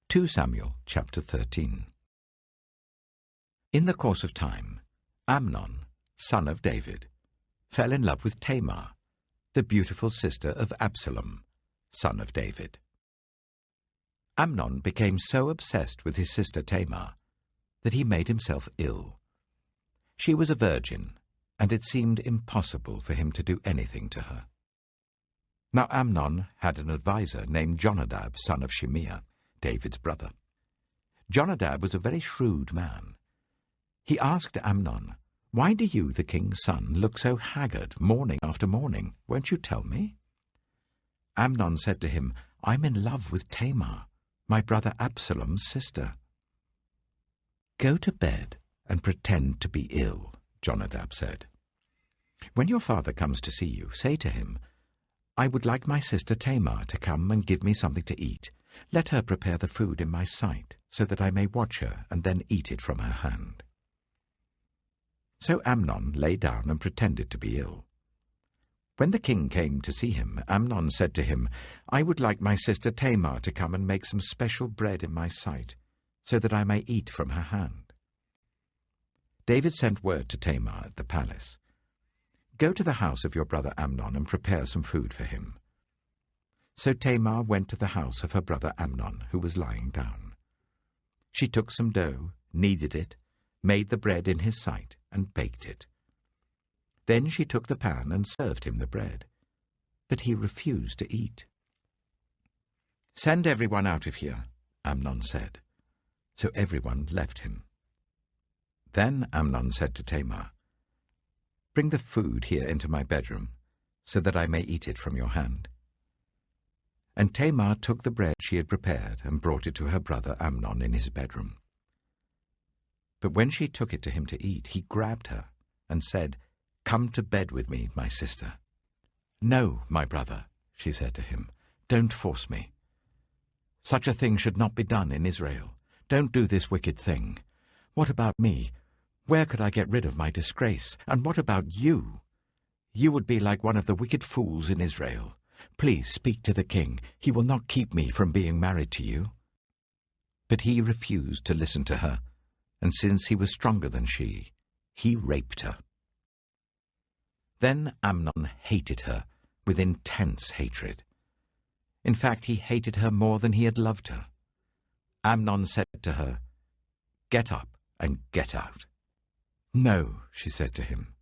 2 Samuel chapter 13. In the course of time, Amnon, son of David, fell in love with Tamar, the beautiful sister of Absalom, son of David. Amnon became so obsessed with his sister Tamar that he made himself ill. She was a virgin, and it seemed impossible for him to do anything to her. Now Amnon had an adviser named Jonadab, son of Shimeah, David's brother. Jonadab was a very shrewd man. He asked Amnon, "Why do you, the king's son, look so haggard morning after morning? Won't you tell me?" Amnon said to him, "I'm in love with Tamar, my brother Absalom's sister." "Go to bed and pretend to be ill," Jonadab said. "When your father comes to see you, say to him, 'I would like my sister Tamar to come and give me something to eat. Let her prepare the food in my sight, so that I may watch her and then eat it from her hand.'" So Amnon lay down and pretended to be ill. When the king came to see him, Amnon said to him, "I would like my sister Tamar to come and make some special bread in my sight, so that I may eat from her hand." David sent word to Tamar at the palace, "Go to the house of your brother Amnon and prepare some food for him." So Tamar went to the house of her brother Amnon, who was lying down. She took some dough, kneaded it, made the bread in his sight, and baked it. Then she took the pan and served him the bread, but he refused to eat. "Send everyone out of here," Amnon said. So everyone left him. Then Amnon said to Tamar, "Bring the food here into my bedroom, so that I may eat it from your hand." And Tamar took the bread she had prepared and brought it to her brother Amnon in his bedroom. But when she took it to him to eat, he grabbed her and said, "Come to bed with me, my sister." "No, my brother," she said to him, "don't force me. Such a thing should not be done in Israel. Don't do this wicked thing. What about me? Where could I get rid of my disgrace? And what about you? You would be like one of the wicked fools in Israel. Please speak to the king. He will not keep me from being married to you." But he refused to listen to her, and since he was stronger than she, he raped her. Then Amnon hated her with intense hatred. In fact, he hated her more than he had loved her. Amnon said to her, "Get up and get out." "No," she said to him.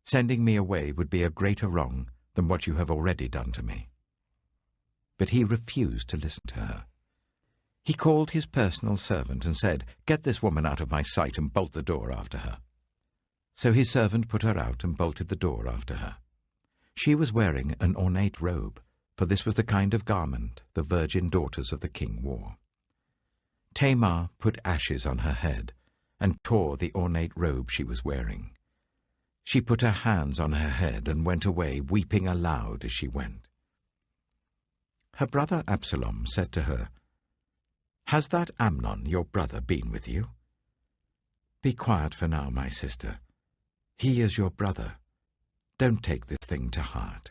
"Sending me away would be a greater wrong than what you have already done to me." But he refused to listen to her. He called his personal servant and said, "Get this woman out of my sight and bolt the door after her." So his servant put her out and bolted the door after her. She was wearing an ornate robe, for this was the kind of garment the virgin daughters of the king wore. Tamar put ashes on her head and tore the ornate robe she was wearing. She put her hands on her head and went away, weeping aloud as she went. Her brother Absalom said to her, "Has that Amnon, your brother, been with you? Be quiet for now, my sister. He is your brother. Don't take this thing to heart."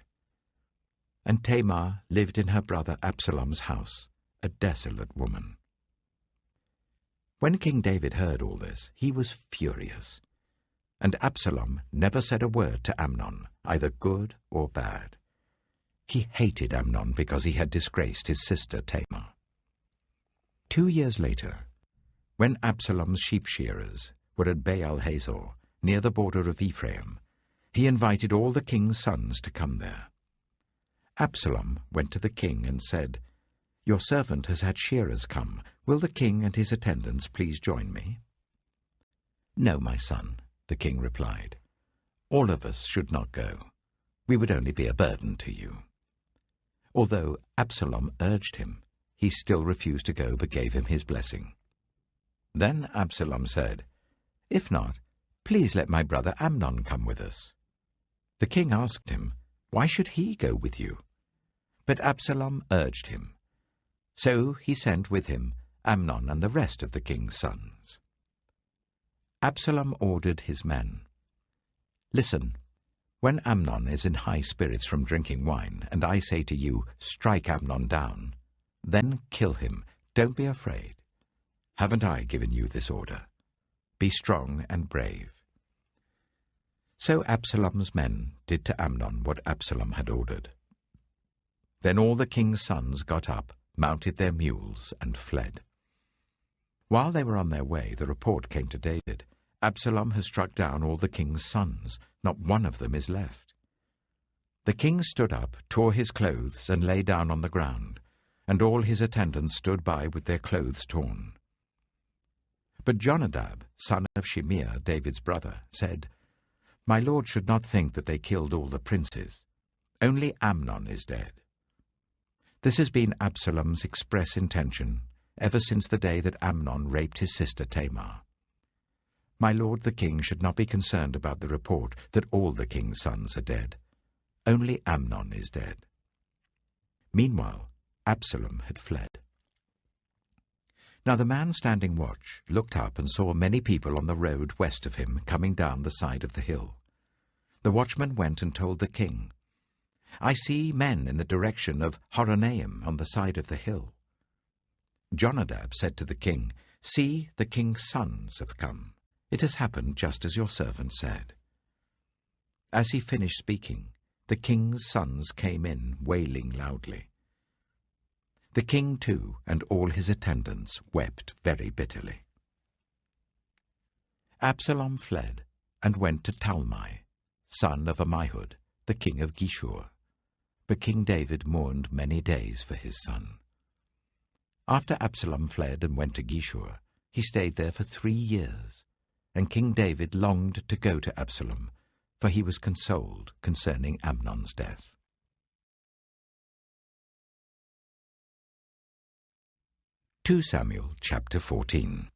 And Tamar lived in her brother Absalom's house, a desolate woman. When King David heard all this, he was furious. And Absalom never said a word to Amnon, either good or bad. He hated Amnon because he had disgraced his sister Tamar. 2 years later, when Absalom's sheep shearers were at Baal Hazor, near the border of Ephraim, he invited all the king's sons to come there. Absalom went to the king and said, "Your servant has had shearers come. Will the king and his attendants please join me?" "No, my son," the king replied. "All of us should not go. We would only be a burden to you." Although Absalom urged him, he still refused to go but gave him his blessing. Then Absalom said, "If not, please let my brother Amnon come with us." The king asked him, "Why should he go with you?" But Absalom urged him. So he sent with him Amnon and the rest of the king's sons. Absalom ordered his men, "Listen, when Amnon is in high spirits from drinking wine, and I say to you, 'Strike Amnon down,' then kill him, Don't be afraid. Haven't I given you this order? Be strong and brave." So Absalom's men did to Amnon what Absalom had ordered. Then all the king's sons got up, mounted their mules, and fled. While they were on their way, the report came to David, "Absalom has struck down all the king's sons. Not one of them is left." The king stood up, tore his clothes, and lay down on the ground, and all his attendants stood by with their clothes torn. But Jonadab, son of Shimeah, David's brother, said, "My lord should not think that they killed all the princes. Only Amnon is dead." This has been Absalom's express intention ever since the day that Amnon raped his sister Tamar. My lord the king should not be concerned about the report that all the king's sons are dead. Only Amnon is dead. Meanwhile, Absalom had fled. Now the man standing watch looked up and saw many people on the road west of him coming down the side of the hill. The watchman went and told the king, "I see men in the direction of Horonaim on the side of the hill." Jonadab said to the king, "See, the king's sons have come. It has happened just as your servant said." As he finished speaking, the king's sons came in, wailing loudly. The king, too, and all his attendants wept very bitterly. Absalom fled and went to Talmai, son of Ammihud, the king of Geshur. But King David mourned many days for his son. After Absalom fled and went to Geshur, he stayed there for 3 years, and King David longed to go to Absalom, for he was consoled concerning Amnon's death. 2 Samuel chapter 14.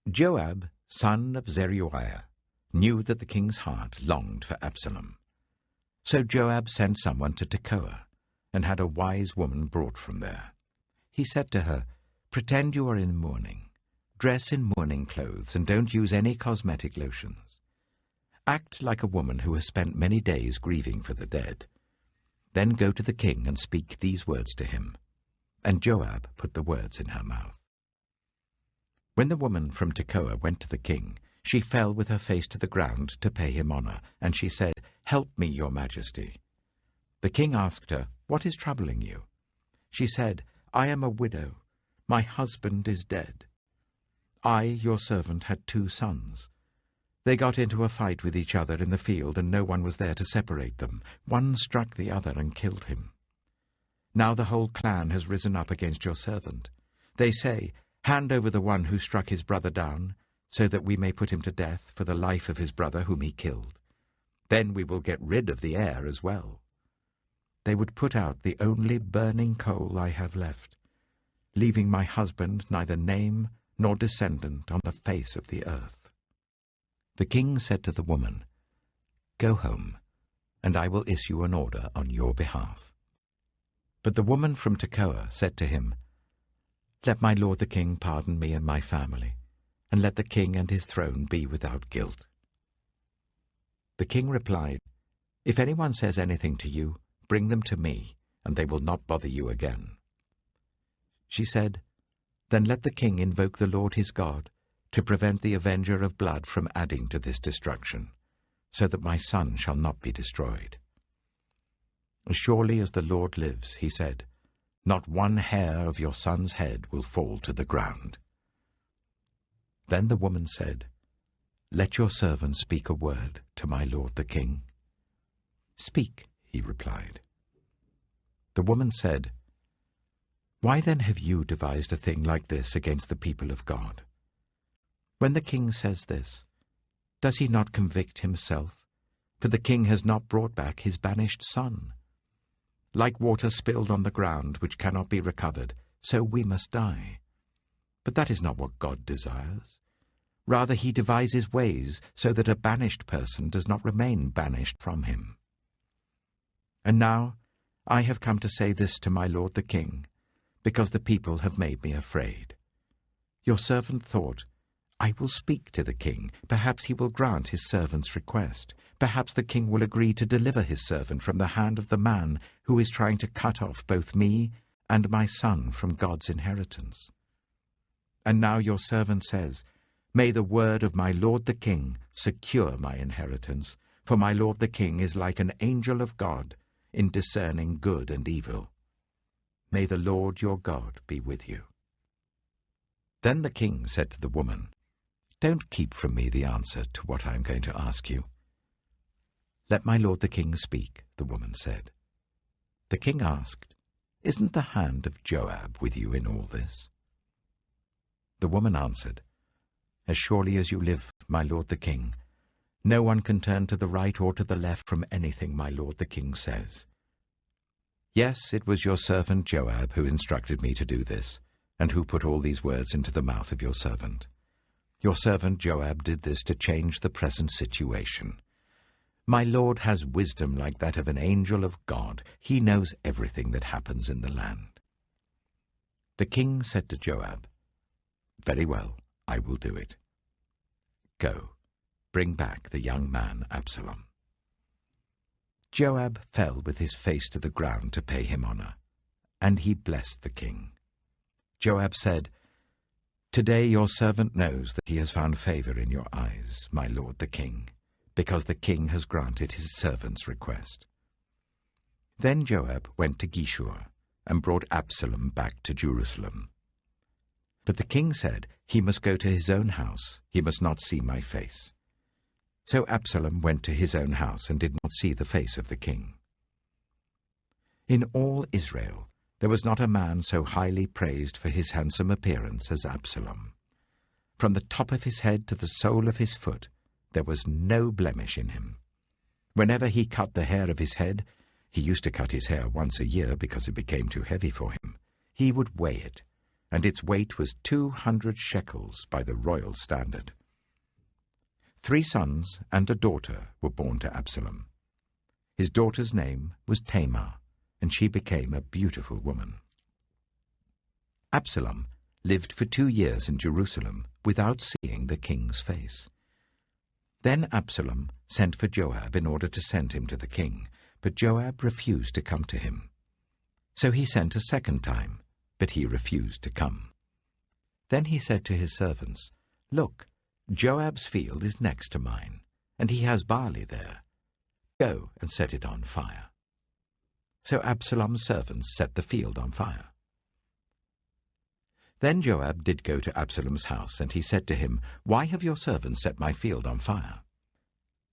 Joab, son of Zeruiah, knew that the king's heart longed for Absalom. So Joab sent someone to Tekoa, and had a wise woman brought from there. He said to her, "Pretend you are in mourning. Dress in mourning clothes, and don't use any cosmetic lotions. Act like a woman who has spent many days grieving for the dead. Then go to the king and speak these words to him." And Joab put the words in her mouth. When the woman from Tekoa went to the king, she fell with her face to the ground to pay him honor, and she said, "Help me, your majesty." The king asked her, "What is troubling you?" She said, "I am a widow. My husband is dead. I, your servant, had 2 sons. They got into a fight with each other in the field, and no one was there to separate them. One struck the other and killed him. Now the whole clan has risen up against your servant. They say, 'Hand over the one who struck his brother down, so that we may put him to death for the life of his brother whom he killed. Then we will get rid of the heir as well.' They would put out the only burning coal I have left, leaving my husband neither name nor descendant on the face of the earth." The king said to the woman, "Go home, and I will issue an order on your behalf." But the woman from Tekoa said to him, "Let my lord the king pardon me and my family, and let the king and his throne be without guilt." The king replied, "If anyone says anything to you, bring them to me, and they will not bother you again." She said, "Then let the king invoke the Lord his God to prevent the avenger of blood from adding to this destruction, so that my son shall not be destroyed." "As surely as the Lord lives," he said, "not one hair of your son's head will fall to the ground." Then the woman said, "Let your servant speak a word to my lord the king." "Speak," he replied. The woman said, "Why then have you devised a thing like this against the people of God? When the king says this, does he not convict himself? For the king has not brought back his banished son. Like water spilled on the ground, which cannot be recovered, so we must die. But that is not what God desires. Rather, he devises ways so that a banished person does not remain banished from him. And now I have come to say this to my lord the king, because the people have made me afraid. Your servant thought, 'I will speak to the king. Perhaps he will grant his servant's request. Perhaps the king will agree to deliver his servant from the hand of the man who is trying to cut off both me and my son from God's inheritance. And now your servant says, May the word of my lord the king secure my inheritance, for my lord the king is like an angel of God in discerning good and evil. May the Lord your God be with you." Then the king said to the woman, "Don't keep from me the answer to what I am going to ask you." "Let my lord the king speak," the woman said. The king asked, "Isn't the hand of Joab with you in all this?" The woman answered, "As surely as you live, my lord the king, no one can turn to the right or to the left from anything my lord the king says. Yes, it was your servant Joab who instructed me to do this, and who put all these words into the mouth of your servant. Your servant Joab did this to change the present situation. My lord has wisdom like that of an angel of God. He knows everything that happens in the land." The king said to Joab, "Very well, I will do it. Go, bring back the young man Absalom." Joab fell with his face to the ground to pay him honor, and he blessed the king. Joab said, "Today your servant knows that he has found favor in your eyes, my lord the king, because the king has granted his servant's request." Then Joab went to Geshur and brought Absalom back to Jerusalem. But the king said, "He must go to his own house. He must not see my face." So Absalom went to his own house and did not see the face of the king. In all Israel there was not a man so highly praised for his handsome appearance as Absalom. From the top of his head to the sole of his foot, there was no blemish in him. Whenever he cut the hair of his head, he used to cut his hair once a year because it became too heavy for him, he would weigh it, and its weight was 200 shekels by the royal standard. 3 sons and a daughter were born to Absalom. His daughter's name was Tamar, and she became a beautiful woman. Absalom lived for 2 years in Jerusalem without seeing the king's face. Then Absalom sent for Joab in order to send him to the king, but Joab refused to come to him. So he sent a second time, but he refused to come. Then he said to his servants, "Look, Joab's field is next to mine, and he has barley there. Go and set it on fire." So Absalom's servants set the field on fire. Then Joab did go to Absalom's house, and he said to him, "Why have your servants set my field on fire?"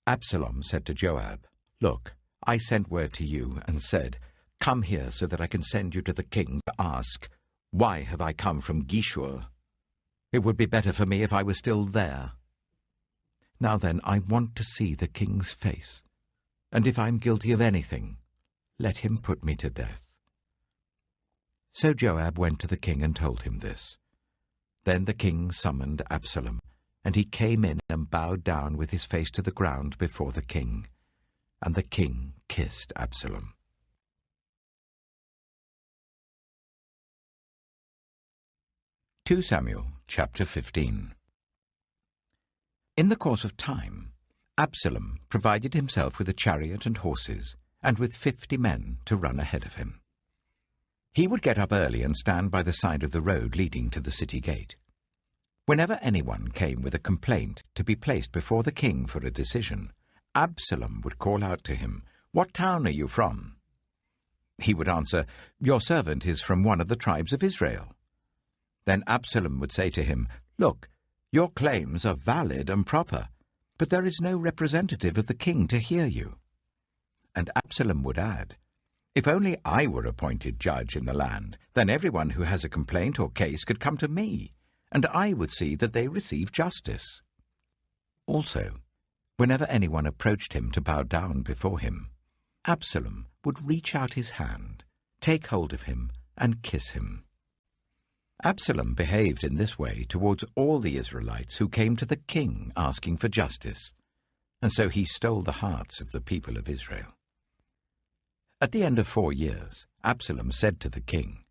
Absalom said to Joab, "Look, I sent word to you and said, 'Come here so that I can send you to the king to ask, why have I come from Geshur? It would be better for me if I were still there. Now then, I want to see the king's face, and if I'm guilty of anything, let him put me to death." So Joab went to the king and told him this. Then the king summoned Absalom, and he came in and bowed down with his face to the ground before the king, and the king kissed Absalom. 2 Samuel chapter 15. In the course of time, Absalom provided himself with a chariot and horses, and with 50 men to run ahead of him. He would get up early and stand by the side of the road leading to the city gate. Whenever anyone came with a complaint to be placed before the king for a decision, Absalom would call out to him, "What town are you from?" He would answer, "Your servant is from one of the tribes of Israel." Then Absalom would say to him, "Look, your claims are valid and proper, but there is no representative of the king to hear you." And Absalom would add, "If only I were appointed judge in the land, then everyone who has a complaint or case could come to me, and I would see that they receive justice." Also, whenever anyone approached him to bow down before him, Absalom would reach out his hand, take hold of him, and kiss him. Absalom behaved in this way towards all the Israelites who came to the king asking for justice, and so he stole the hearts of the people of Israel. At the end of 4 years, Absalom said to the king,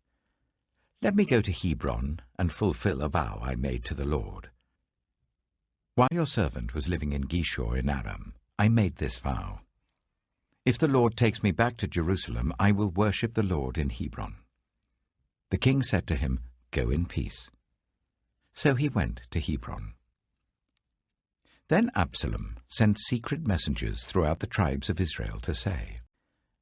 "Let me go to Hebron and fulfill a vow I made to the Lord. While your servant was living in Geshur in Aram, I made this vow. If the Lord takes me back to Jerusalem, I will worship the Lord in Hebron." The king said to him, "Go in peace." So he went to Hebron. Then Absalom sent secret messengers throughout the tribes of Israel to say,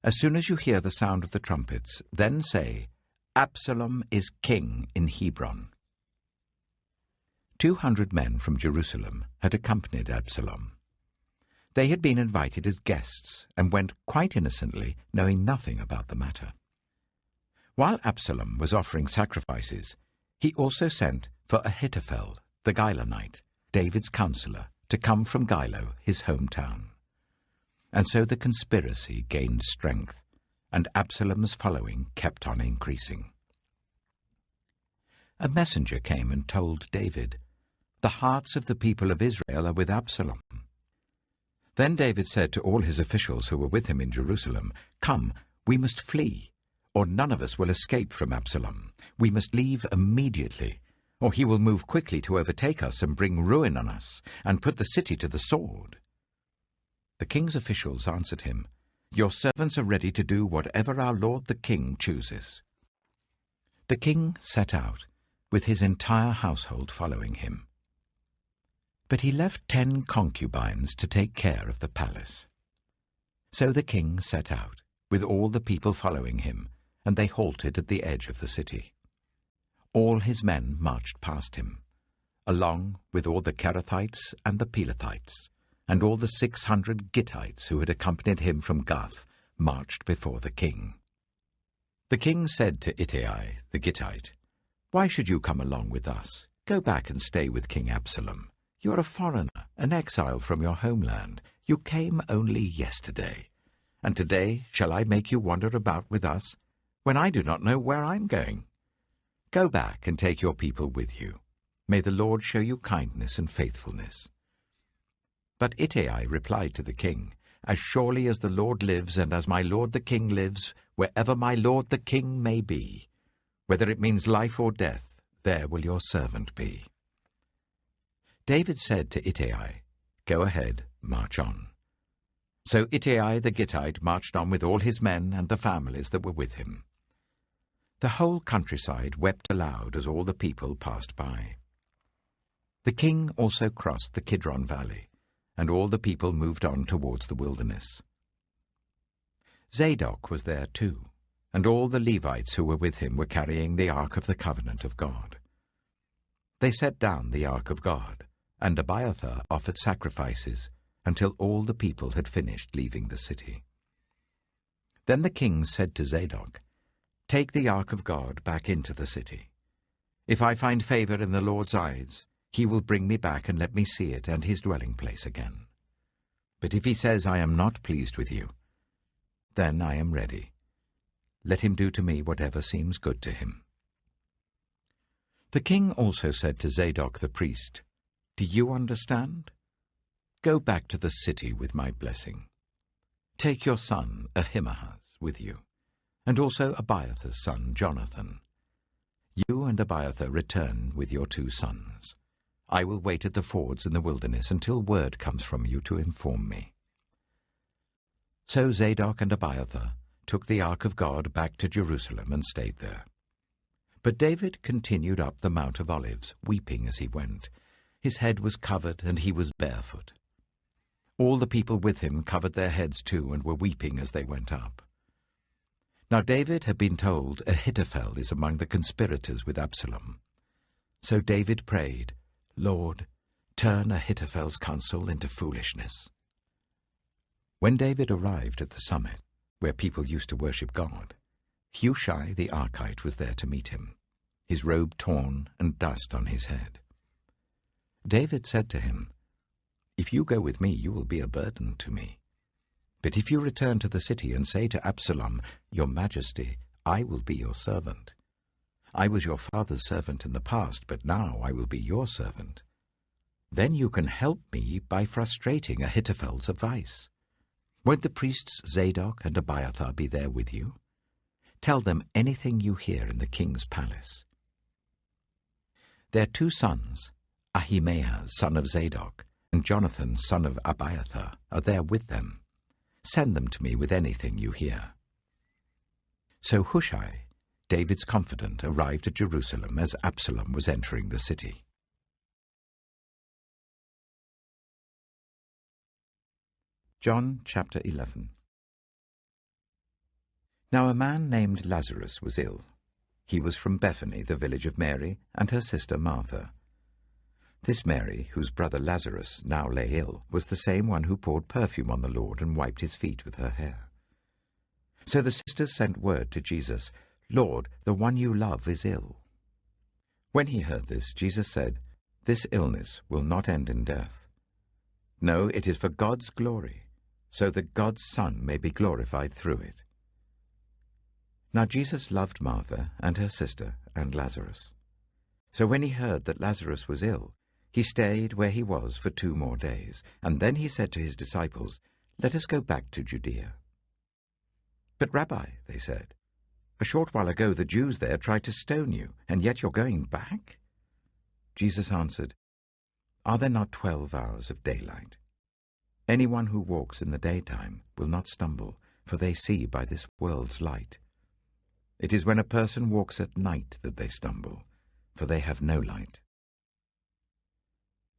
"As soon as you hear the sound of the trumpets, then say, 'Absalom is king in Hebron.'" 200 men from Jerusalem had accompanied Absalom. They had been invited as guests and went quite innocently, knowing nothing about the matter. While Absalom was offering sacrifices, he also sent for Ahithophel, the Gilonite, David's counselor, to come from Gilo, his hometown. And so the conspiracy gained strength, and Absalom's following kept on increasing. A messenger came and told David, "The hearts of the people of Israel are with Absalom." Then David said to all his officials who were with him in Jerusalem, "Come, we must flee, or none of us will escape from Absalom. We must leave immediately, or he will move quickly to overtake us and bring ruin on us, and put the city to the sword." The king's officials answered him, "Your servants are ready to do whatever our lord the king chooses." The king set out, with his entire household following him. But he left 10 concubines to take care of the palace. So the king set out, with all the people following him, and they halted at the edge of the city. All his men marched past him, along with all the Kerethites and the Pelethites, and all the 600 Gittites who had accompanied him from Gath marched before the king. The king said to Ittai the Gittite, "Why should you come along with us? Go back and stay with King Absalom. You are a foreigner, an exile from your homeland. You came only yesterday. And today shall I make you wander about with us, when I do not know where I am going? Go back and take your people with you. May the Lord show you kindness and faithfulness." But Ittai replied to the king, "As surely as the Lord lives and as my lord the king lives, wherever my lord the king may be, whether it means life or death, there will your servant be." David said to Ittai, "Go ahead, march on." So Ittai the Gittite marched on with all his men and the families that were with him. The whole countryside wept aloud as all the people passed by. The king also crossed the Kidron Valley, and all the people moved on towards the wilderness. Zadok was there too, and all the Levites who were with him were carrying the Ark of the Covenant of God. They set down the Ark of God, and Abiathar offered sacrifices until all the people had finished leaving the city. Then the king said to Zadok, "Take the Ark of God back into the city. If I find favor in the Lord's eyes, he will bring me back and let me see it and his dwelling place again. But if he says, 'I am not pleased with you,' then I am ready. Let him do to me whatever seems good to him." The king also said to Zadok the priest, "Do you understand? Go back to the city with my blessing. Take your son Ahimaaz with you, and also Abiathar's son Jonathan. You and Abiathar return with your 2 sons. I will wait at the fords in the wilderness until word comes from you to inform me." So Zadok and Abiathar took the Ark of God back to Jerusalem and stayed there. But David continued up the Mount of Olives, weeping as he went. His head was covered, and he was barefoot. All the people with him covered their heads too, and were weeping as they went up. Now David had been told Ahithophel is among the conspirators with Absalom. So David prayed, "Lord, turn Ahithophel's counsel into foolishness." When David arrived at the summit, where people used to worship God, Hushai the Archite was there to meet him, his robe torn and dust on his head. David said to him, "If you go with me, you will be a burden to me. But if you return to the city and say to Absalom, 'Your Majesty, I will be your servant. I was your father's servant in the past, but now I will be your servant,' then you can help me by frustrating Ahithophel's advice. Won't the priests Zadok and Abiathar be there with you? Tell them anything you hear in the king's palace." Their 2 sons, Ahimaaz, son of Zadok, and Jonathan, son of Abiathar, are there with them. Send them to me with anything you hear." So Hushai David's confidant, arrived at Jerusalem as Absalom was entering the city. John chapter 11. Now a man named Lazarus was ill. He was from Bethany, the village of Mary, and her sister Martha. This Mary, whose brother Lazarus now lay ill, was the same one who poured perfume on the Lord and wiped his feet with her hair. So the sisters sent word to Jesus, "Lord, the one you love is ill." When he heard this, Jesus said, "This illness will not end in death. No, it is for God's glory, so that God's Son may be glorified through it." Now Jesus loved Martha and her sister and Lazarus. So when he heard that Lazarus was ill, he stayed where he was for 2 more days, and then he said to his disciples, "Let us go back to Judea." "But Rabbi," they said, "a short while ago the Jews there tried to stone you, and yet you're going back?" Jesus answered, "Are there not 12 hours of daylight? Anyone who walks in the daytime will not stumble, for they see by this world's light. It is when a person walks at night that they stumble, for they have no light."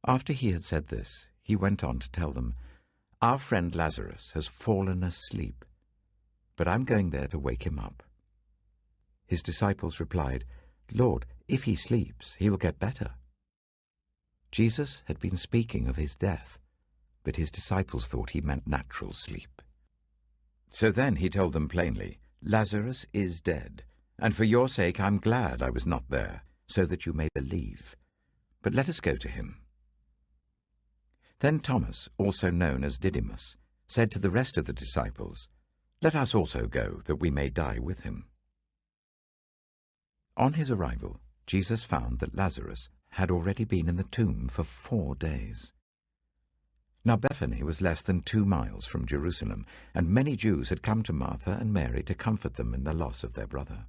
After he had said this, he went on to tell them, "Our friend Lazarus has fallen asleep, but I'm going there to wake him up." His disciples replied, "Lord, if he sleeps, he will get better." Jesus had been speaking of his death, but his disciples thought he meant natural sleep. So then he told them plainly, "Lazarus is dead, and for your sake I'm glad I was not there, so that you may believe. But let us go to him." Then Thomas, also known as Didymus, said to the rest of the disciples, "Let us also go, that we may die with him." On his arrival, Jesus found that Lazarus had already been in the tomb for 4 days. Now Bethany was less than 2 miles from Jerusalem, and many Jews had come to Martha and Mary to comfort them in the loss of their brother.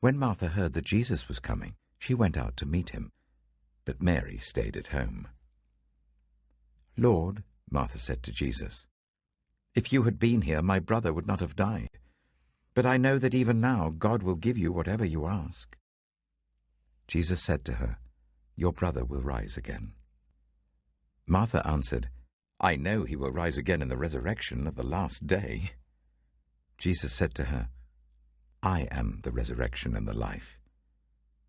When Martha heard that Jesus was coming, she went out to meet him, but Mary stayed at home. "Lord," Martha said to Jesus, "if you had been here, my brother would not have died. But I know that even now God will give you whatever you ask." Jesus said to her, "Your brother will rise again." Martha answered, "I know he will rise again in the resurrection at the last day." Jesus said to her, "I am the resurrection and the life.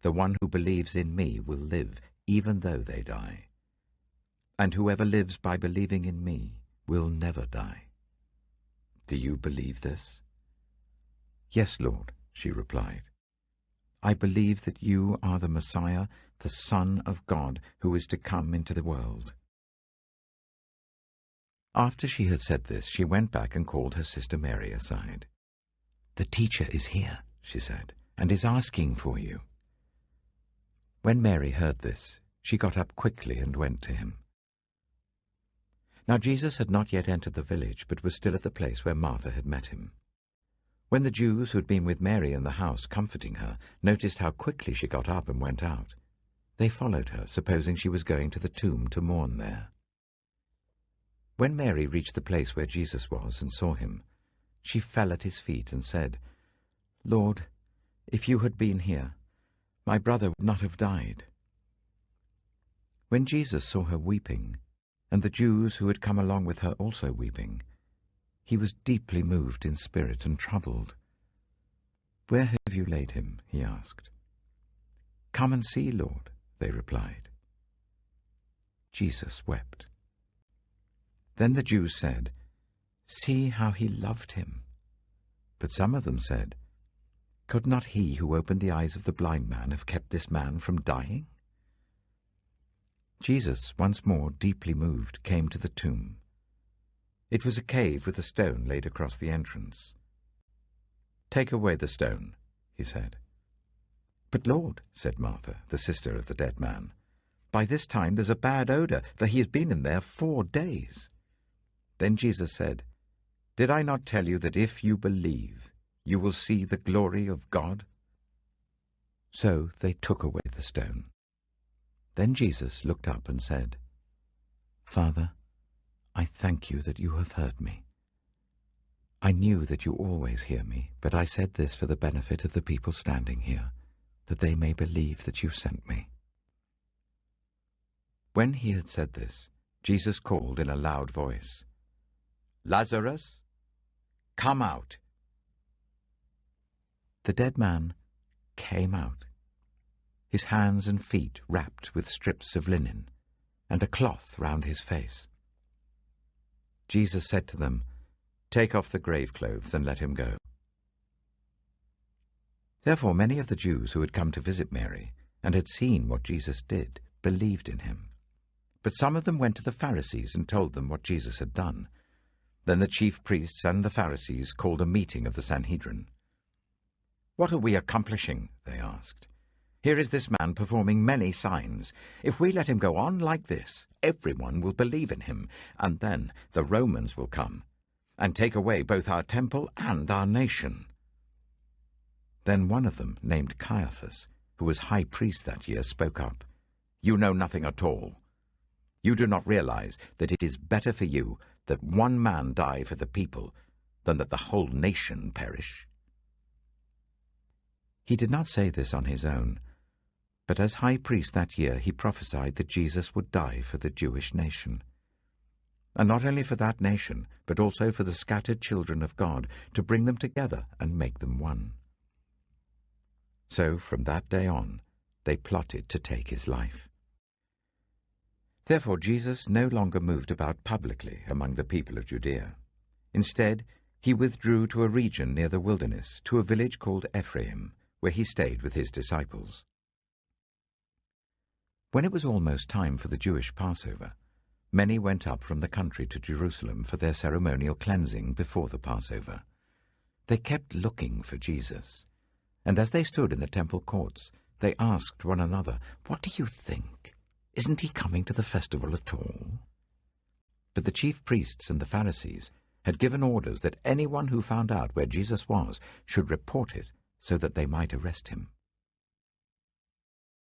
The one who believes in me will live, even though they die. And whoever lives by believing in me will never die. Do you believe this?" "Yes, Lord," she replied. "I believe that you are the Messiah, the Son of God, who is to come into the world." After she had said this, she went back and called her sister Mary aside. "The teacher is here," she said, "and is asking for you." When Mary heard this, she got up quickly and went to him. Now Jesus had not yet entered the village, but was still at the place where Martha had met him. When the Jews who had been with Mary in the house comforting her noticed how quickly she got up and went out, they followed her, supposing she was going to the tomb to mourn there. When Mary reached the place where Jesus was and saw him, she fell at his feet and said, "Lord, if you had been here, my brother would not have died." When Jesus saw her weeping, and the Jews who had come along with her also weeping, he was deeply moved in spirit and troubled. "Where have you laid him?" he asked. "Come and see, Lord," they replied. Jesus wept. Then the Jews said, "See how he loved him." But some of them said, "Could not he who opened the eyes of the blind man have kept this man from dying?" Jesus, once more deeply moved, came to the tomb. It was a cave with a stone laid across the entrance. "Take away the stone," he said. "But Lord," said Martha, the sister of the dead man, "by this time there's a bad odor, for he has been in there 4 days. Then Jesus said, "Did I not tell you that if you believe, you will see the glory of God?" So they took away the stone. Then Jesus looked up and said, "Father, I thank you that you have heard me. I knew that you always hear me, but I said this for the benefit of the people standing here, that they may believe that you sent me." When he had said this, Jesus called in a loud voice, "Lazarus, come out." The dead man came out, his hands and feet wrapped with strips of linen, and a cloth round his face. Jesus said to them, "Take off the grave clothes and let him go." Therefore many of the Jews who had come to visit Mary and had seen what Jesus did believed in him. But some of them went to the Pharisees and told them what Jesus had done. Then the chief priests and the Pharisees called a meeting of the Sanhedrin. "What are we accomplishing?" they asked. "Here is this man performing many signs. If we let him go on like this, everyone will believe in him, and then the Romans will come and take away both our temple and our nation." Then one of them, named Caiaphas, who was high priest that year, spoke up. "You know nothing at all. You do not realize that it is better for you that one man die for the people than that the whole nation perish." He did not say this on his own, but as high priest that year he prophesied that Jesus would die for the Jewish nation. And not only for that nation, but also for the scattered children of God, to bring them together and make them one. So from that day on, they plotted to take his life. Therefore Jesus no longer moved about publicly among the people of Judea. Instead, he withdrew to a region near the wilderness, to a village called Ephraim, where he stayed with his disciples. When it was almost time for the Jewish Passover, many went up from the country to Jerusalem for their ceremonial cleansing before the Passover. They kept looking for Jesus, and as they stood in the temple courts, they asked one another, "What do you think? Isn't he coming to the festival at all?" But the chief priests and the Pharisees had given orders that anyone who found out where Jesus was should report it so that they might arrest him.